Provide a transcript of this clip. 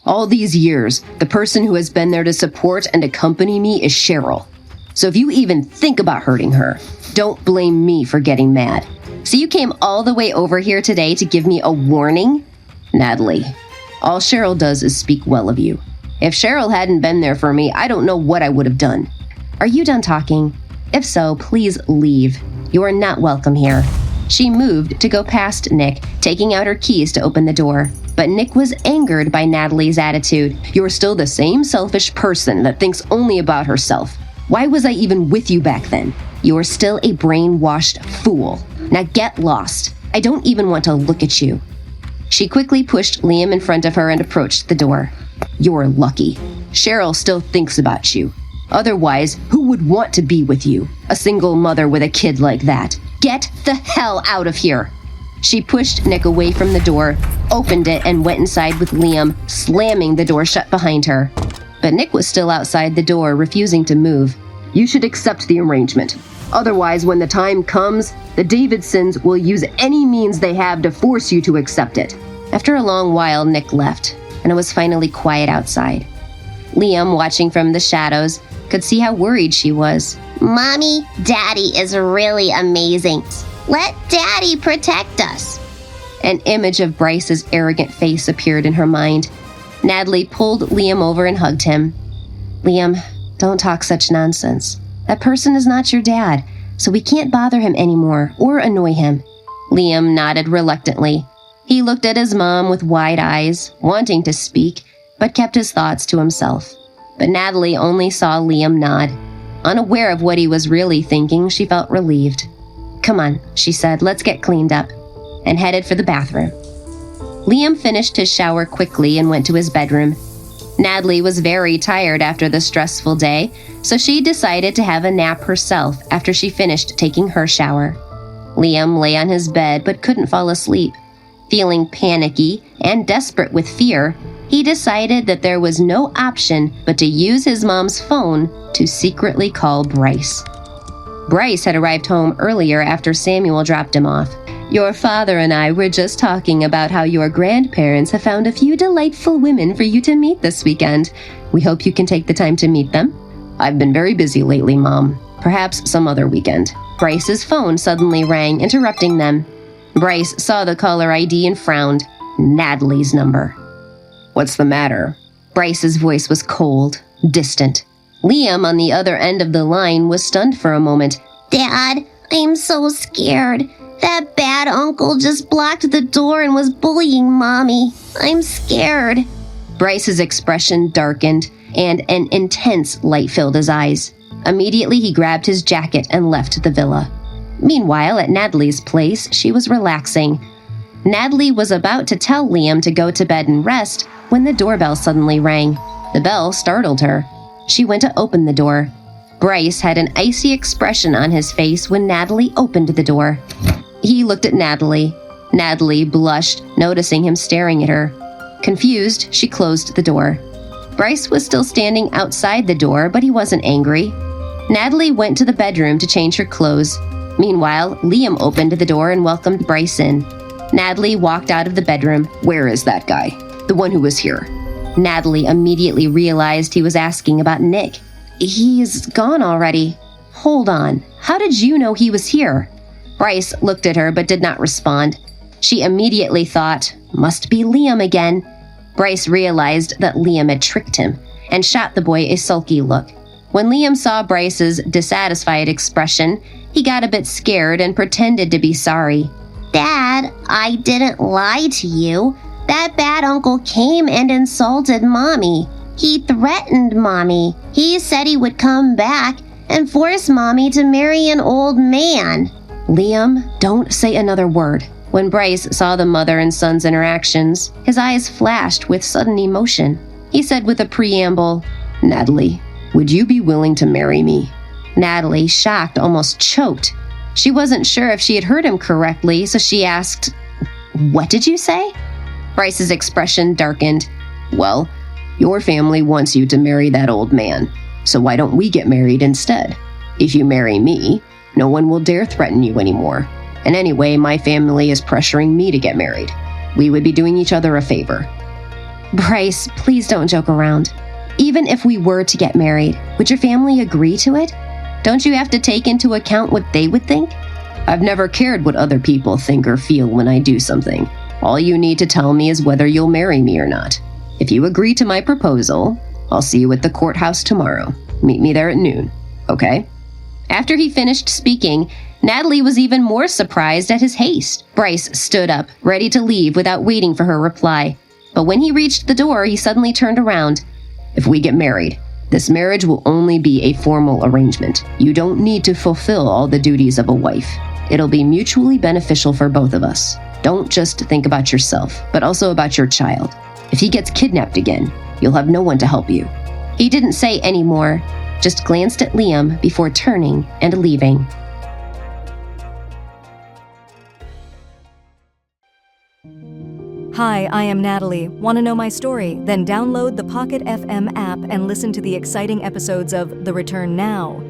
All these years, the person who has been there to support and accompany me is Cheryl. So if you even think about hurting her, don't blame me for getting mad. So you came all the way over here today to give me a warning? Natalie, all Cheryl does is speak well of you. If Cheryl hadn't been there for me, I don't know what I would have done. Are you done talking? If so, please leave. You are not welcome here. She moved to go past Nick, taking out her keys to open the door. But Nick was angered by Natalie's attitude. You're still the same selfish person that thinks only about herself. Why was I even with you back then? You're still a brainwashed fool. Now get lost. I don't even want to look at you. She quickly pushed Liam in front of her and approached the door. You're lucky. Cheryl still thinks about you. Otherwise, who would want to be with you? A single mother with a kid like that. Get the hell out of here. She pushed Nick away from the door, opened it, and went inside with Liam, slamming the door shut behind her. But Nick was still outside the door, refusing to move. You should accept the arrangement. Otherwise, when the time comes, the Davidsons will use any means they have to force you to accept it. After a long while, Nick left, and it was finally quiet outside. Liam, watching from the shadows, could see how worried she was. Mommy, Daddy is really amazing. Let Daddy protect us. An image of Bryce's arrogant face appeared in her mind. Natalie pulled Liam over and hugged him. Liam, don't talk such nonsense. That person is not your dad, so we can't bother him anymore or annoy him. Liam nodded reluctantly. He looked at his mom with wide eyes, wanting to speak, but kept his thoughts to himself. But Natalie only saw Liam nod. Unaware of what he was really thinking, she felt relieved. Come on, she said, let's get cleaned up, and headed for the bathroom. Liam finished his shower quickly and went to his bedroom. Natalie was very tired after the stressful day, so she decided to have a nap herself after she finished taking her shower. Liam lay on his bed but couldn't fall asleep. Feeling panicky and desperate with fear, he decided that there was no option but to use his mom's phone to secretly call Bryce. Bryce had arrived home earlier after Samuel dropped him off. Your father and I were just talking about how your grandparents have found a few delightful women for you to meet this weekend. We hope you can take the time to meet them. I've been very busy lately, Mom. Perhaps some other weekend. Bryce's phone suddenly rang, interrupting them. Bryce saw the caller ID and frowned. Natalie's number. What's the matter? Bryce's voice was cold, distant. Liam, on the other end of the line, was stunned for a moment. Dad, I'm so scared. That bad uncle just blocked the door and was bullying Mommy. I'm scared. Bryce's expression darkened, and an intense light filled his eyes. Immediately, he grabbed his jacket and left the villa. Meanwhile, at Natalie's place, she was relaxing. Natalie was about to tell Liam to go to bed and rest when the doorbell suddenly rang. The bell startled her. She went to open the door. Bryce had an icy expression on his face when Natalie opened the door. He looked at Natalie. Natalie blushed, noticing him staring at her. Confused, she closed the door. Bryce was still standing outside the door, but he wasn't angry. Natalie went to the bedroom to change her clothes. Meanwhile, Liam opened the door and welcomed Bryce in. Natalie walked out of the bedroom. Where is that guy? The one who was here. Natalie immediately realized he was asking about Nick. He's gone already. Hold on. How did you know he was here? Bryce looked at her but did not respond. She immediately thought, must be Liam again. Bryce realized that Liam had tricked him and shot the boy a sulky look. When Liam saw Bryce's dissatisfied expression, he got a bit scared and pretended to be sorry. Dad, I didn't lie to you. That bad uncle came and insulted Mommy. He threatened Mommy. He said he would come back and force Mommy to marry an old man. Liam, don't say another word. When Bryce saw the mother and son's interactions, his eyes flashed with sudden emotion. He said with a preamble, Natalie, would you be willing to marry me? Natalie, shocked, almost choked. She wasn't sure if she had heard him correctly, so she asked, what did you say? Bryce's expression darkened. Well, your family wants you to marry that old man, so why don't we get married instead? If you marry me, no one will dare threaten you anymore. And anyway, my family is pressuring me to get married. We would be doing each other a favor. Bryce, please don't joke around. Even if we were to get married, would your family agree to it? Don't you have to take into account what they would think? I've never cared what other people think or feel when I do something. All you need to tell me is whether you'll marry me or not. If you agree to my proposal, I'll see you at the courthouse tomorrow. Meet me there at noon, okay? After he finished speaking, Natalie was even more surprised at his haste. Bryce stood up, ready to leave without waiting for her reply. But when he reached the door, he suddenly turned around. If we get married, this marriage will only be a formal arrangement. You don't need to fulfill all the duties of a wife. It'll be mutually beneficial for both of us. Don't just think about yourself, but also about your child. If he gets kidnapped again, you'll have no one to help you. He didn't say any more, just glanced at Liam before turning and leaving. Hi, I am Natalie. Want to know my story? Then download the Pocket FM app and listen to the exciting episodes of The Return Now.